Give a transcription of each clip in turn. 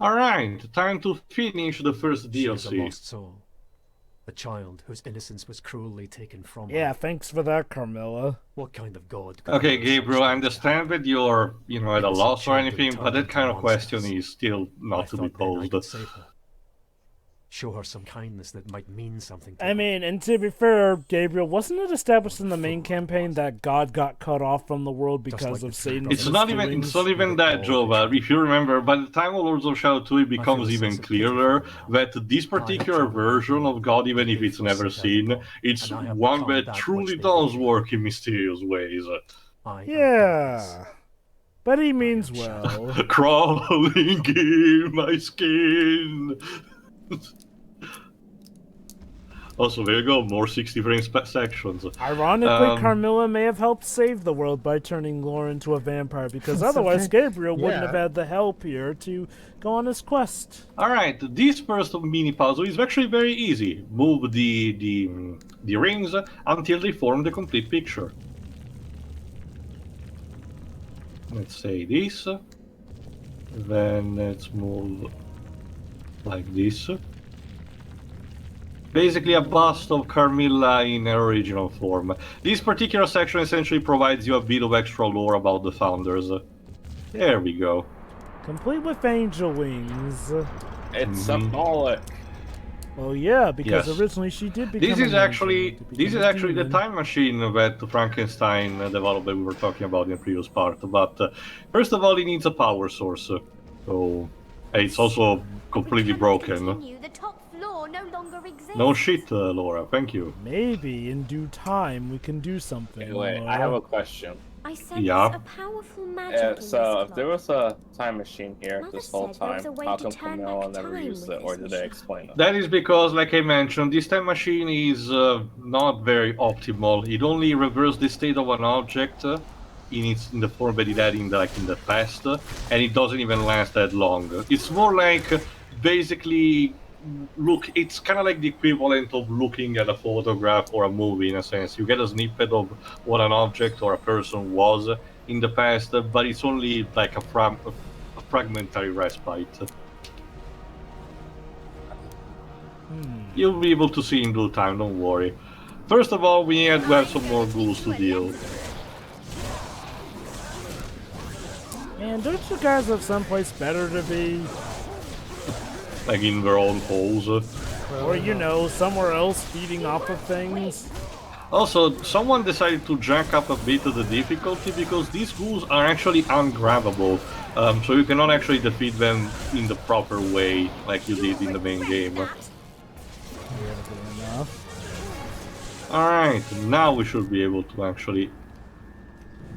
Alright, time to finish the first She is a DLC. lost soul. A child whose innocence was cruelly taken from her. Yeah, thanks for that, Carmilla. What kind of god could Okay, allow Gabriel, such I things to understand happen? that you're, at a Innocent loss or children anything, but turned that into kind of question monsters. is still I not to be thought then I posed. could save her. Show her some kindness that might mean something to I her. mean, and to be fair, Gabriel, wasn't it established in the main campaign that God got cut off from the world Just because like of the three Satan's It's not even misdoings? that, Jova. If you remember, by the time of Lords of Shadow 2, it becomes a even sense of pity for clearer them now. that this particular version of God, even if it's never seen, it's and I have one become that that truly which they does would be. work in mysterious ways. I am darkness. Yeah. But he means am well. Crawling in my skin. Also, there you go, more 60 frames per sections. Ironically, Carmilla may have helped save the world by turning Laura into a vampire, because otherwise Gabriel wouldn't have had the help here to go on his quest. Alright, this first mini puzzle is actually very easy. Move the rings until they form the complete picture. Let's say this. Then let's move like this. Basically a bust of Carmilla in her original form. This particular section essentially provides you a bit of extra lore about the founders. There we go. Complete with angel wings. It's symbolic. Well, yeah, because Yes. originally she did become This is an actually angel to this become is a actually the demon. time machine that Frankenstein developed that we were talking about in the previous part. But first of all, it needs a power source. So it's also completely broken. The top floor no longer exists. No shit, Laura. Thank you. Maybe in due time we can do something. Wait, I have a question. I sense Yeah. a powerful magic in So, this if there was a time machine here Mother this whole said there was time, a way how to come turn Camilla back never time used with it, or this did they machine. explain it? That is because, like I mentioned, this time machine is not very optimal. It only reverses the state of an object in the form that it had in the past, and it doesn't even last that long. It's more like basically it's kind of like the equivalent of looking at a photograph or a movie in a sense. You get a snippet of what an object or a person was in the past, but it's only like a fragmentary respite. You'll be able to see in due time, don't worry. First of all, we need to have some more ghouls to deal. Man, don't you guys have someplace better to be? Like in their own holes. Or, you know, somewhere else feeding off of things? Also, someone decided to jack up a bit of the difficulty because these ghouls are actually ungrabbable. So you cannot actually defeat them in the proper way like you did in the main game. Alright, now we should be able to actually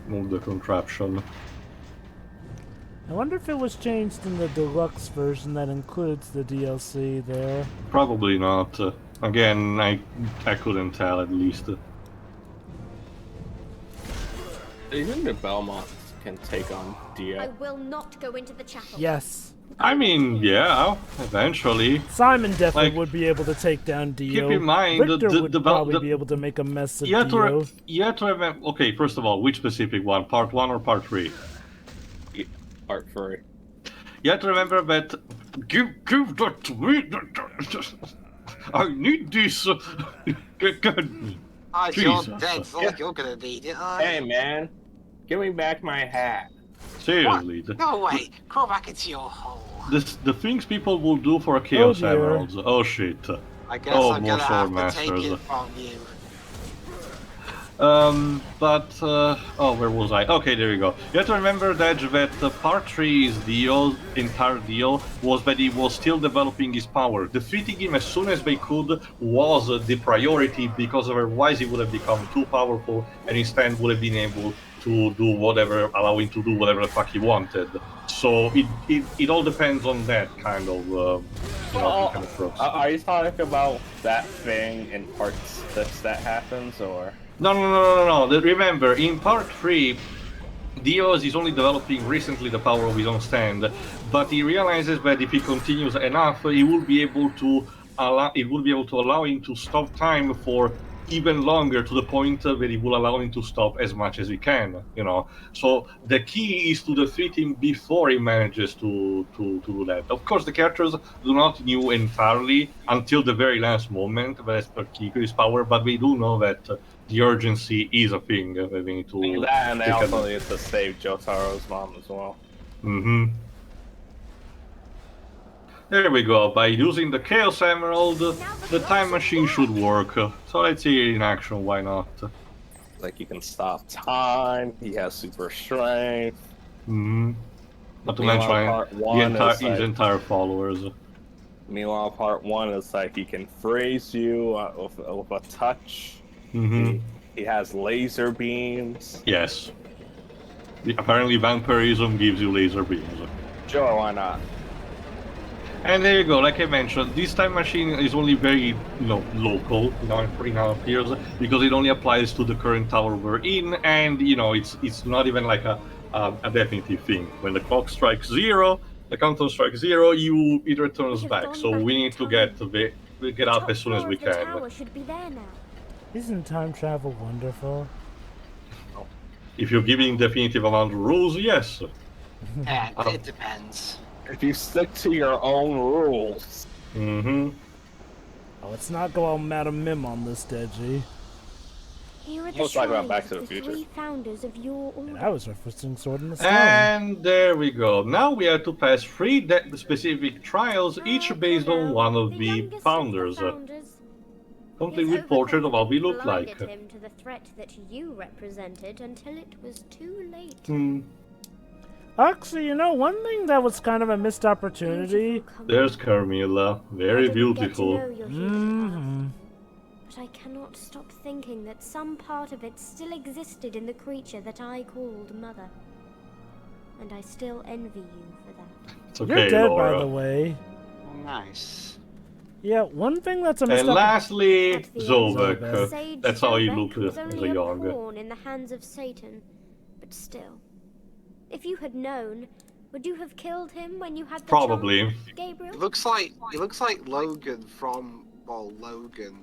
move the contraption. I wonder if it was changed in the deluxe version that includes the DLC there. Probably not. Again, I couldn't tell at least. Even the Belmonts can take on I Dia. will not go into the chapel. Yes. I mean, yeah, eventually. Simon definitely Like, would be able to take down Dio. keep in mind, Richter would probably be able to make a mess of you have Dio. you have to remember. Okay, first of all, which specific one? Part 1 or Part 3? Part 3. You have to remember that. Give that to me. I need this. Oh, Jesus. you're dead. It's not like you're gonna need it, are you? Hey, man. Give me back my hat. Seriously, Go away. Crawl back into your hole. the things people will do for Chaos dear. Emeralds. Oh shit. I guess Oh, I'm more gonna have sword to take masters. it from you. Oh, where was I? Okay, there you go. You have to remember that Part 3's deal, entire deal, was that he was still developing his power. Defeating him as soon as they could was the priority, because otherwise he would have become too powerful and instead would have been able to do whatever, allow him to do whatever the fuck he wanted. So it all depends on that kind of, kind of crux. Are you talking about that thing in Part 6 that happens, or...? No. Remember, in Part 3, Dios is only developing recently the power of his own stand, but he realizes that if he continues enough, he will be able to allow him to stop time for even longer to the point where it will allow him to stop as much as he can, you know. So the key is to defeat him before he manages to do that. Of course, the characters do not know entirely until the very last moment that as per Kiku's power, but we do know that the urgency is a thing that we need to... That, and they also need to save Jotaro's mom as well. Mm-hmm. There we go. By using the Chaos Emerald, the time machine should work. So let's see it in action, why not? Like, you can stop time, he has super strength. Mm-hmm. Not to Meanwhile, mention his entire followers. Meanwhile, part 1 is like, he can freeze you with a touch. Mm-hmm. He has laser beams. Yes. Apparently vampirism gives you laser beams. Sure, why not? And there you go, like I mentioned, this time machine is only very, local, in our peers, because it only applies to the current tower we're in, and, it's not even like a definitive thing. When the clock strikes 0, the countdown strikes 0, it returns back, so we need to get up as soon as we can. Isn't time travel wonderful? If you're giving definitive amount of rules, yes. It depends. If you stick to your own rules. Mm-hmm. Oh, let's not go all Madam Mim on this, Deji. Let's talk about Back to the Future. And I was referencing Sword in the Stone. And there we go. Now we have to pass 3 specific trials, each based on one of the founders. Complete with portrait of how we look like. Him to the threat that you represented until it was too late. Actually, one thing that was kind of a missed opportunity. There's Carmilla, very beautiful. But I cannot stop thinking that some part of it still existed in the creature that I called Mother. And I still envy you for that. It's okay, You're dead, Laura. by the way. Nice. Yeah, one thing that's a missed And lastly, Zobek. Sage That's how he Zobek looked was as only a young. pawn in the hands of Satan, but still. If you had known, would you have killed him when you had the Probably. chance, Gabriel? He looks like Logan from Logan.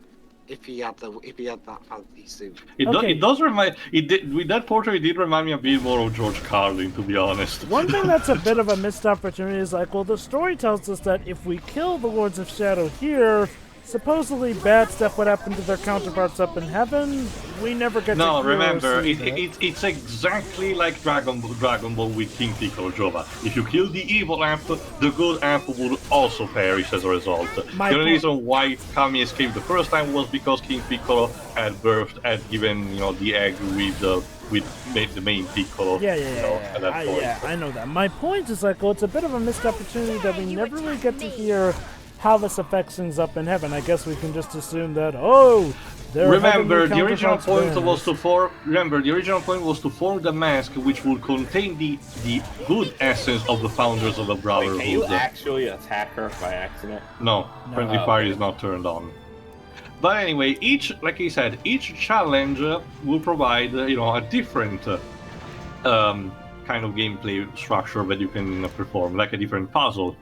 If he had that fancy suit. It does remind with that portrait. It did remind me a bit more of George Carlin, to be honest. One thing that's a bit of a missed opportunity is the story tells us that if we kill the Lords of Shadow here, supposedly bad stuff would happen to their counterparts up in heaven. We never get to No, hear remember, or see that. it's exactly like Dragon Ball with King Piccolo Jova. If you kill the evil amp, the good amp would also perish as a result. The only reason why Kami escaped the first time was because King Piccolo had given the egg with the main Piccolo. I know that. My point is it's a bit of a missed opportunity that we never really get to hear how this affects things up in heaven. I guess we can just assume that Remember, the original point was to form the mask which would contain the good essence of the founders of the Brotherhood. Wait, can you actually attack her by accident? No, friendly fire is not turned on. But anyway, like I said, each challenge will provide a different kind of gameplay structure that you can perform, like a different puzzle,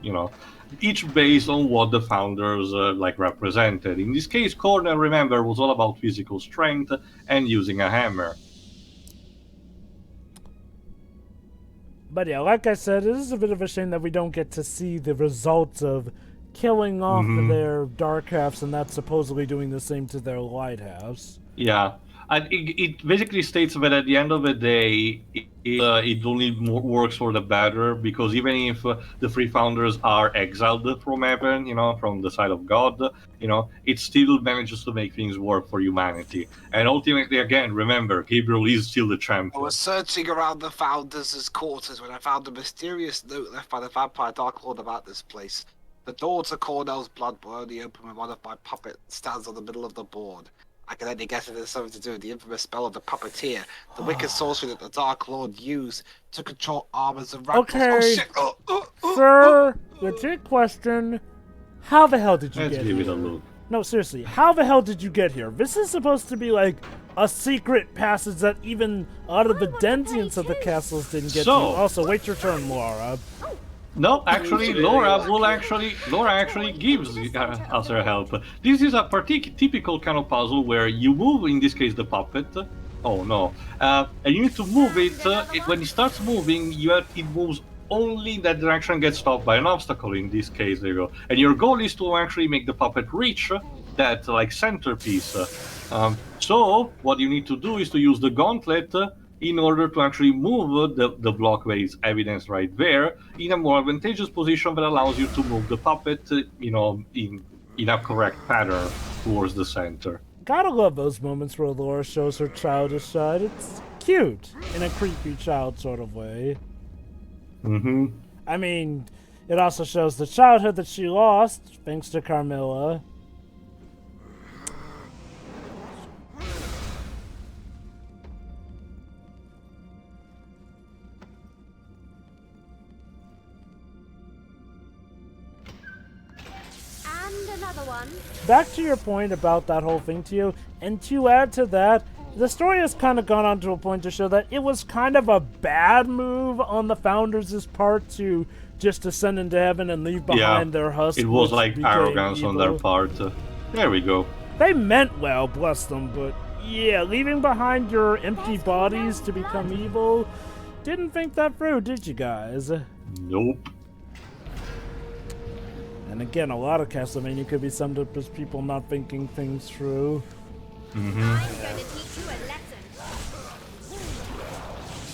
each based on what the founders represented. In this case, Cornell, remember, was all about physical strength and using a hammer. But yeah, like I said, it is a bit of a shame that we don't get to see the results of killing off their dark halves and that's supposedly doing the same to their light halves. Yeah. And it basically states that at the end of the day, it only works for the better, because even if the 3 founders are exiled from heaven, from the side of God, it still manages to make things work for humanity. And ultimately, again, remember, Gabriel is still the champion. I was searching around the founders' quarters when I found a mysterious note left by the vampire Dark Lord about this place. The door to Cornell's blood will only open when one of my puppets stands on the middle of the board. I can only guess it has something to do with the infamous spell of the puppeteer, the wicked sorcery that the Dark Lord used to control armors and rifles. Okay, oh, shit. Sir, the trick question, how the hell did you Let's get give here? it a look. No, seriously, how the hell did you get here? This is supposed to be like a secret passage that even a lot of the Dentients of the castles didn't get to. Also, wait your turn, Laura. No, actually, Laura actually gives us her help. This is a typical kind of puzzle where you move, in this case, the puppet. Oh no! And you need to move it. When it starts moving, it moves only in that direction, gets stopped by an obstacle. In this case, there you go. And your goal is to actually make the puppet reach that like centerpiece. So what you need to do is to use the gauntlet in order to actually move the block where it's evidenced right there in a more advantageous position that allows you to move the puppet, in a correct pattern towards the center. Gotta love those moments where Laura shows her childish side. It's cute in a creepy child sort of way. Mm-hmm. I mean, it also shows the childhood that she lost thanks to Carmilla. Another one. Back to your point about that whole thing to you, and to add to that, the story has kind of gone on to a point to show that it was kind of a bad move on the Founders' part to just ascend into heaven and leave behind their husk. It was which like became arrogance evil. on their part. There we go. They meant well, bless them, but yeah, leaving behind your empty bodies to become evil, didn't think that through, did you guys? Nope. And again, a lot of Castlevania could be summed up as people not thinking things through. Mm-hmm. I'm gonna teach you a lesson.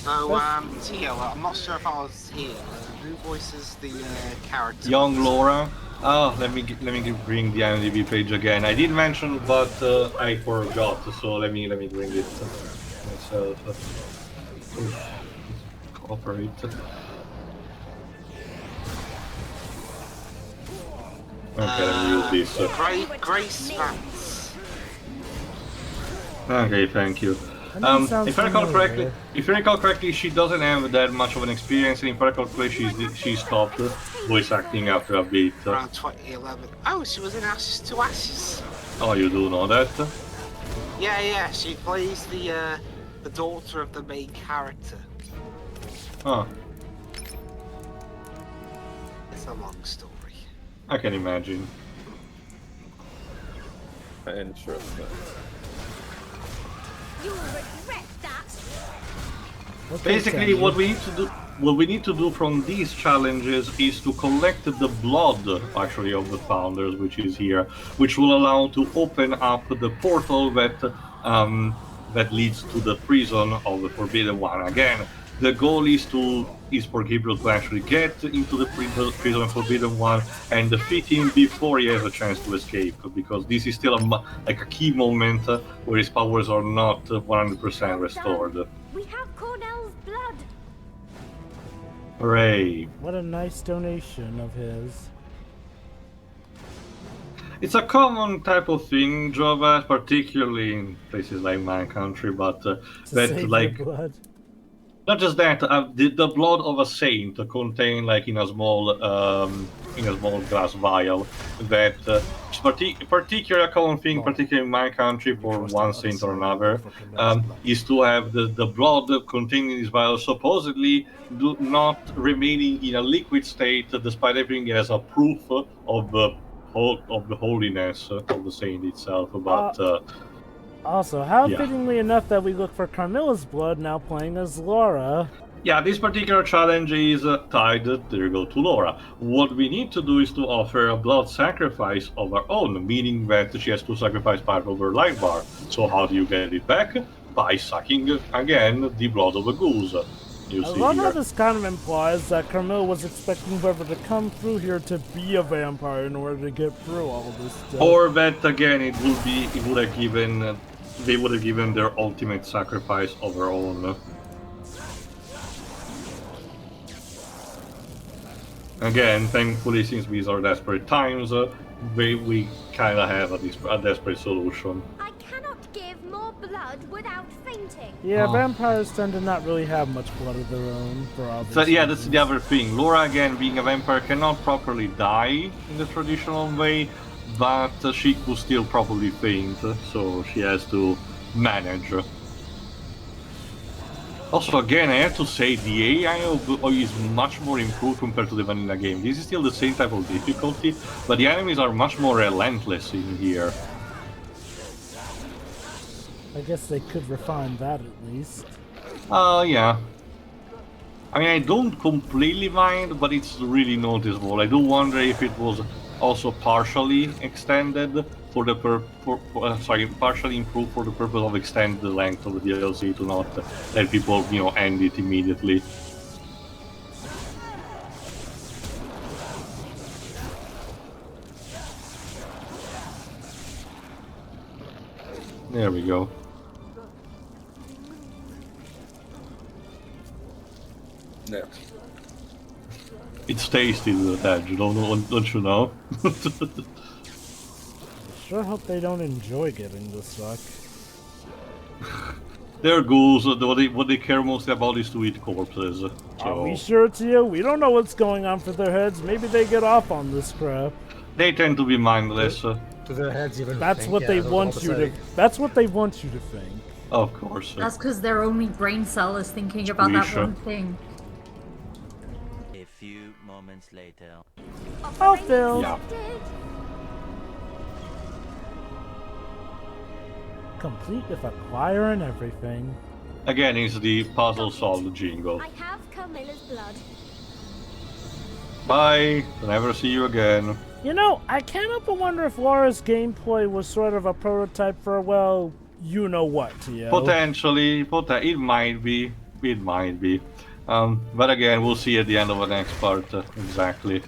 So, Tio, I'm not sure if I was here. Who voices the character? Young Laura. Oh, let me bring the IMDb page again. I did mention, but I forgot. So let me bring it myself. Cooperate. Okay, let me use this. Grace Vance. Okay, thank you. That sounds If I recall familiar. correctly, she doesn't have that much of an experience, and if I recall correctly, she stopped voice acting after a bit. Around 2011. Oh, she was in Ashes to Ashes. Oh, you do know that? Yeah, she plays the daughter of the main character. Huh. It's a long story. I can imagine. Interesting. You'll regret that. Okay, Basically, Sammy. what we need to do from these challenges is to collect the blood, actually, of the Founders, which is here, which will allow to open up the portal that leads to the prison of the Forbidden One. Again, the goal is for Gabriel to actually get into the prison of Forbidden One and defeat him before he has a chance to escape, because this is still a key moment where his powers are not 100% restored. We have Cornell's blood. Hooray! What a nice donation of his. It's a common type of thing, Java, particularly in places like my country, but To that save like. your blood. Not just that, the blood of a saint contained like in a small glass vial. That is particular common thing, particularly in my country, for one saint or another, is to have the blood contained in this vial supposedly not remaining in a liquid state, despite everything as a proof of the holiness of the saint itself. But Also, how Yeah. fittingly enough that we look for Carmilla's blood now playing as Laura. yeah, this particular challenge is tied, there you go, to Laura. What we need to do is to offer a blood sacrifice of our own, meaning that she has to sacrifice part of her life bar. So how do you get it back? By sucking, again, the blood of a goose. You I see love how here. this kind of implies that Carmilla was expecting whoever to come through here to be a vampire in order to get through all this stuff. Or that, again, they would have given their ultimate sacrifice of her own. Again, thankfully, since these are desperate times, we kind of have a desperate solution. I cannot give more blood without fainting. Yeah, Oh. vampires tend to not really have much blood of their own, for obvious So yeah, that's reasons. the other thing. Laura, again, being a vampire, cannot properly die in the traditional way, but she could still probably faint, so she has to manage. Also, again, I have to say the AI is much more improved compared to the vanilla game. This is still the same type of difficulty, but the enemies are much more relentless in here. I guess they could refine that at least. Yeah. I mean, I don't completely mind, but it's really noticeable. I do wonder if it was also partially extended for the partially improved for the purpose of extending the length of the DLC to not let people, end it immediately. There we go. Yeah. It's tasty, that don't you know? Sure hope they don't enjoy getting the suck. They're ghouls. What they care mostly about is to eat corpses. So. Are we sure, Tio? We don't know what's going on for their heads. Maybe they get off on this crap. They tend to be mindless. Do their heads even That's think? what Yeah, they I don't know want what you say. to. That's what they want you to think. Of course. That's because their only brain cell is thinking about that Squeeze. one thing. A few moments later. Oh, Phil. Yeah. Complete with a choir and everything. Again, it's the puzzle solved jingle. I have Carmilla's blood. Bye. Never see you again. You know, I can't help but wonder if Laura's gameplay was sort of a prototype for, well, you know what, Tio. Potentially, it might be. It might be. But again, we'll see at the end of the next part exactly.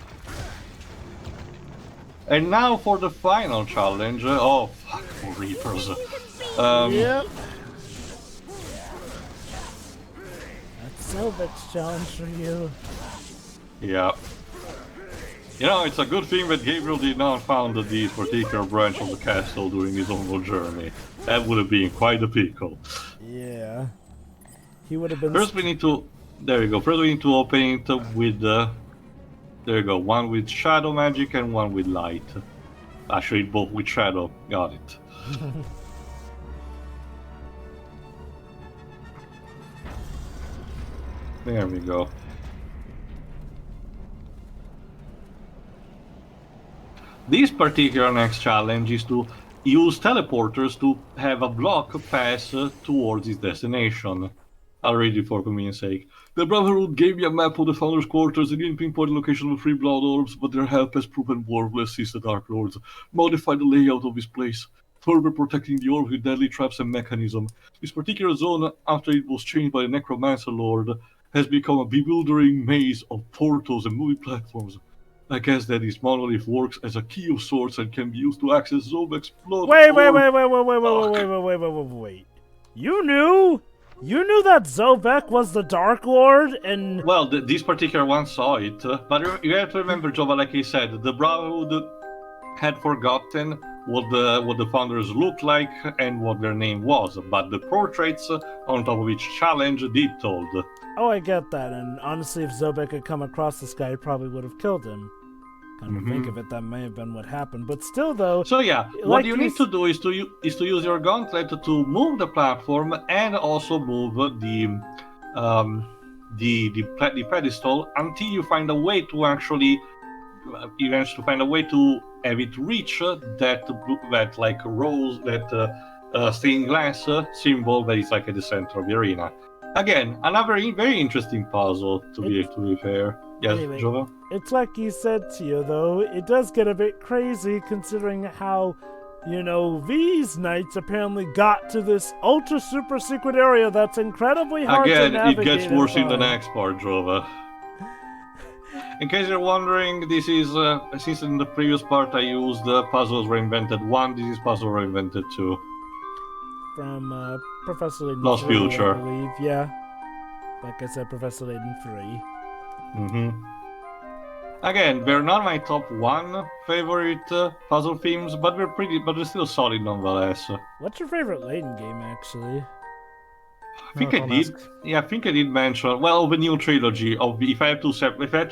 And now for the final challenge. Oh, fuck, more Reapers. Yep. That's Silvic's challenge for you. Yeah. It's a good thing that Gabriel did not found this particular branch of the castle during his own journey. That would have been quite a pickle. Yeah. He would have been... First we need to... There we go. First we need to open it with... there you go. One with shadow magic and one with light. Actually, both with shadow. Got it. There we go. This particular next challenge is to use teleporters to have a block pass towards its destination. I'll read it for convenience sake. The Brotherhood gave me a map of the Founder's quarters and didn't pinpoint the location of the 3 blood orbs, but their help has proven worthless since the Dark Lords modified the layout of this place, further protecting the orb with deadly traps and mechanism. This particular zone, after it was changed by the Necromancer Lord, has become a bewildering maze of portals and moving platforms. I guess that this monolith works as a key of sorts and can be used to access Zobek's blood. Wait. You knew? You knew that Zobek was the Dark Lord and... Well, this particular one saw it, but you have to remember, Jova, like I said, the Brotherhood had forgotten what the founders looked like and what their name was, but the portraits on top of each challenge did told. Oh, I get that, and honestly, if Zobek had come across this guy, he probably would have killed him. Come to think of it, that may have been what happened. But still, though... So yeah, like what you need to do is to use your gauntlet to move the platform and also move the pedestal until you find a way to actually... You manage to find a way to have it reach that like rose, that stained glass symbol that is like at the center of the arena. Again, another very interesting puzzle, to be fair. Yes, Anyway, Jova? it's like you said, Tio, though. It does get a bit crazy considering how, these knights apparently got to this ultra super secret area that's incredibly hard to Again, navigate. it gets worse in the and find. next part, Jova. In case you're wondering, this is, since in the previous part I used Puzzles Reinvented 1, this is Puzzle Reinvented 2. From Professor Layton Lost 3, Future. I believe. Yeah. Like I said, Professor Layton 3. Again, they're not my top 1 favorite puzzle themes, but they're still solid nonetheless. What's your favorite Layton game, actually? I think I did. Yeah, I think I did mention. Well, the new trilogy of the, if I had to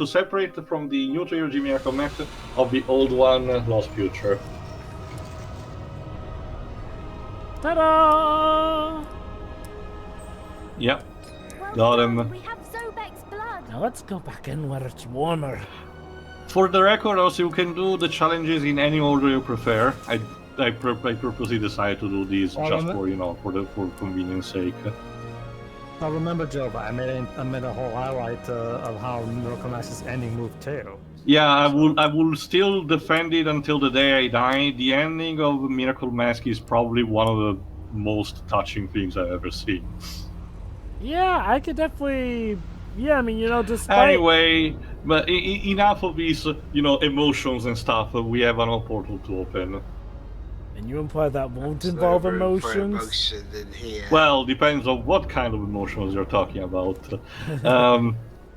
separate from the new trilogy Miracle Method of the old one, Lost Future. Ta-da! Yeah. Well Got done, him. we have Zobek's blood. Now let's go back in where it's warmer. For the record, also, you can do the challenges in any order you prefer. I purposely decided to do these just for, for convenience sake. I remember, Joe, but I made a whole highlight of how Miracle Max's ending moved too. Yeah, I will still defend it until the day I die. The ending of Miracle Mask is probably one of the most touching things I've ever seen. Yeah, I could definitely. Yeah, I mean, despite. Anyway, but enough of these, emotions and stuff. We have an portal to open. And you imply that won't There's involve no room for emotions? emotion in here. Well, depends on what kind of emotions you're talking about.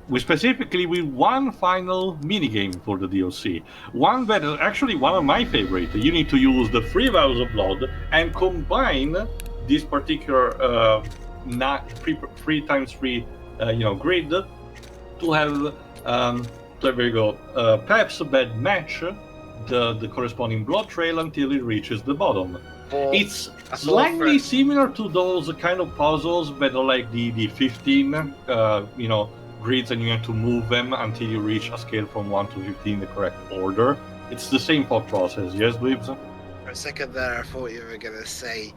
We specifically with one final minigame for the DLC. One that is actually one of my favorite. You need to use the 3 vials of blood and combine this particular 3x3 grid to have there we go. Perhaps a bad match the corresponding blood trail until it reaches the bottom. It's slightly similar to those kind of puzzles that are like the 15 grids, and you have to move them until you reach a scale from 1 to 15 in the correct order. It's the same thought process, yes, Bibs? For a second there, I thought you were going to say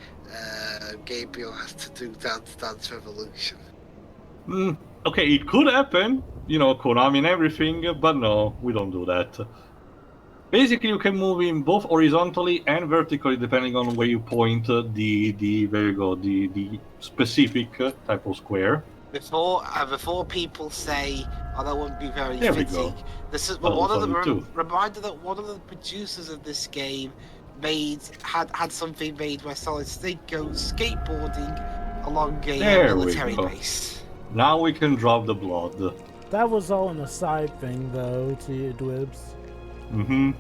Gabriel has to do Dance Dance Revolution. Okay, it could happen, Konami and everything, but no, we don't do that. Basically, you can move in both horizontally and vertically, depending on where you point the specific type of square. Before people say, "Oh, that wouldn't be very There we fitting," go. this is Too. reminder that one of the producers of this game had something made where Solid Snake goes skateboarding along a military base. Now we can drop the blood. That was all an aside thing, though, to you, Dwibs. Mm-hmm.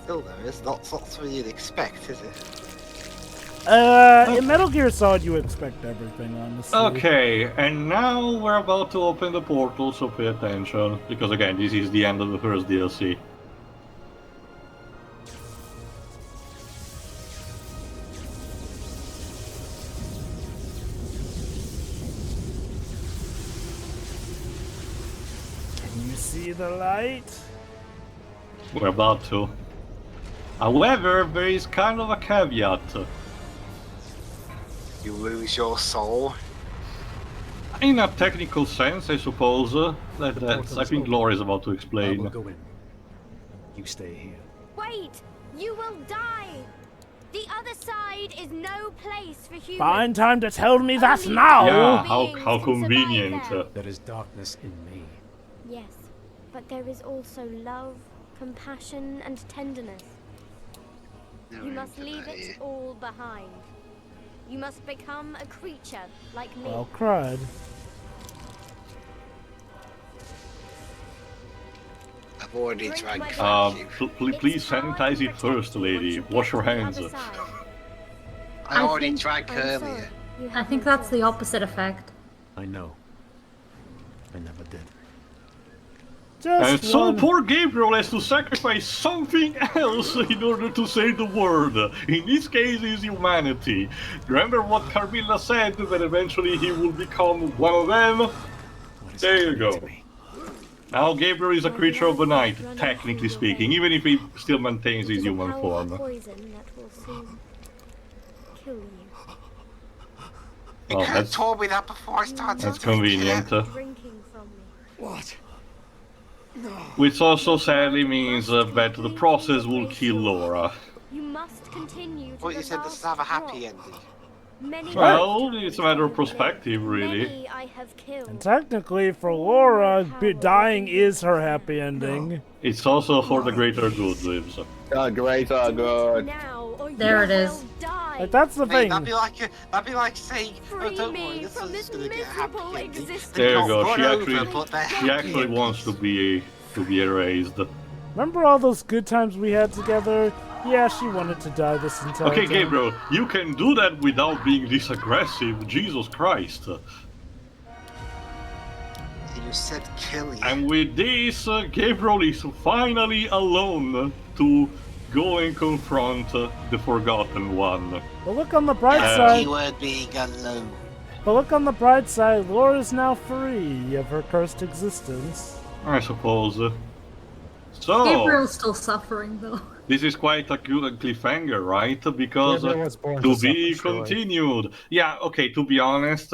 Still, though, it's not something you'd expect, is it? In Metal Gear Solid, you expect everything, honestly. Okay, and now we're about to open the portal, so pay attention. Because again, this is the end of the first DLC. Can you see the light? We're about to. However, there is kind of a caveat. You lose your soul. In a technical sense, I suppose. I think Laura is about to I explain. will go in. You stay here. Wait! You will die! The other side is no place for humans. Find time to tell me that Only now! Yeah, beings how can convenient. survive There is darkness in me. Yes, but there is also love, compassion, and tenderness. No, You must leave here. it all behind. You must become a creature like me. Well, crud. I've already Drink drank. my Thank you. Please It's hard sanitize to it first, protect you lady. once you Wash get your to the hands. other side. I already think- drank I'm earlier. sorry. You I have think no that's the choice. opposite effect. I know. I never did. And Just so one. poor Gabriel has to sacrifice something else in order to save the world. In this case, is humanity. Remember what Carmilla said, that eventually he will become one of them? What is There you happening go. to me? Now Gabriel is a creature of the night, technically speaking, even if he still maintains his It is a human powerful form. poison that will soon kill you. You Well, could have told me that before I started. That's drinking convenient. it. Drinking from me. What? Which also sadly means that the process will kill Laura. You must continue to Well, you the said this last have a happy drop. ending. Many Well, lifetimes it's a matter of I have lived. perspective, really. Many I have killed. And technically, for Laura, dying is her happy ending. It's also for the greater good, Lives. Greater good. Now, or There you it is. will die. Like, that's the Mate, thing. that'd be like saying, "Oh, Free don't me worry, this from is this gonna get a happy miserable ending." existence. They're There you not go, run she over, actually- but they're She happy actually wants to be erased. Remember all those good times we had together? Yeah, she wanted to die this entire Okay, time. Gabriel, you can do that without being this aggressive. Jesus Christ. You said kill you. And with this, Gabriel is finally alone to go and confront the Forgotten One. But look on the bright Yeah. side. Keyword being alone. But look on the bright side, Laura's now free of her cursed existence. I suppose. So, Gabriel's still suffering, though. this is quite a good cliffhanger, right? Because Gabriel was born to to be suffer, surely. continued. Yeah, okay, to be honest,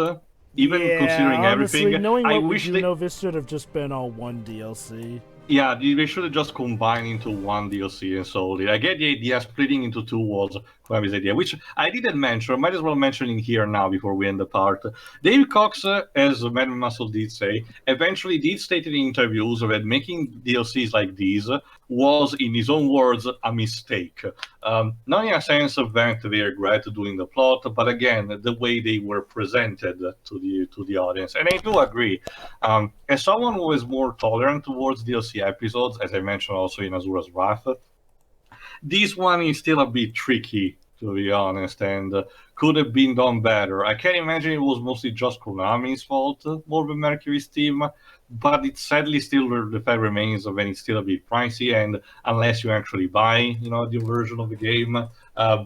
even yeah, considering honestly, everything, knowing I what we wish do they... know, this should have just been all one DLC. Yeah, they should have just combined into one DLC and sold it. I get the idea, splitting into two was Konami's idea, which I didn't mention. Might as well mention it here now before we end the part. Dave Cox, as Madman Muscle did say, eventually did state in interviews that making DLCs like these was, in his own words, a mistake. Not in a sense of that they regret doing the plot, but again, the way they were presented to the audience. And I do agree. As someone who is more tolerant towards DLC episodes, as I mentioned also in Azura's Wrath, this one is still a bit tricky, to be honest, and could have been done better. I can imagine it was mostly just Konami's fault more than Mercury's team, but it sadly still the fact remains that it's still a bit pricey, and unless you actually buy, the version of the game,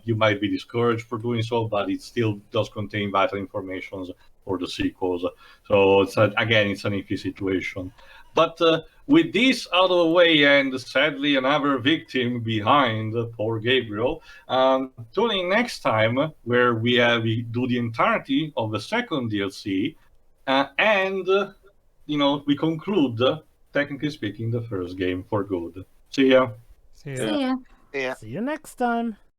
you might be discouraged for doing so, but it still does contain vital information for the sequels. So it's again, it's an iffy situation. But with this out of the way, and sadly another victim behind poor Gabriel, tune in next time where we do the entirety of the second DLC, and we conclude, technically speaking, the first game for good. See ya. See ya. See ya. Yeah. See you next time.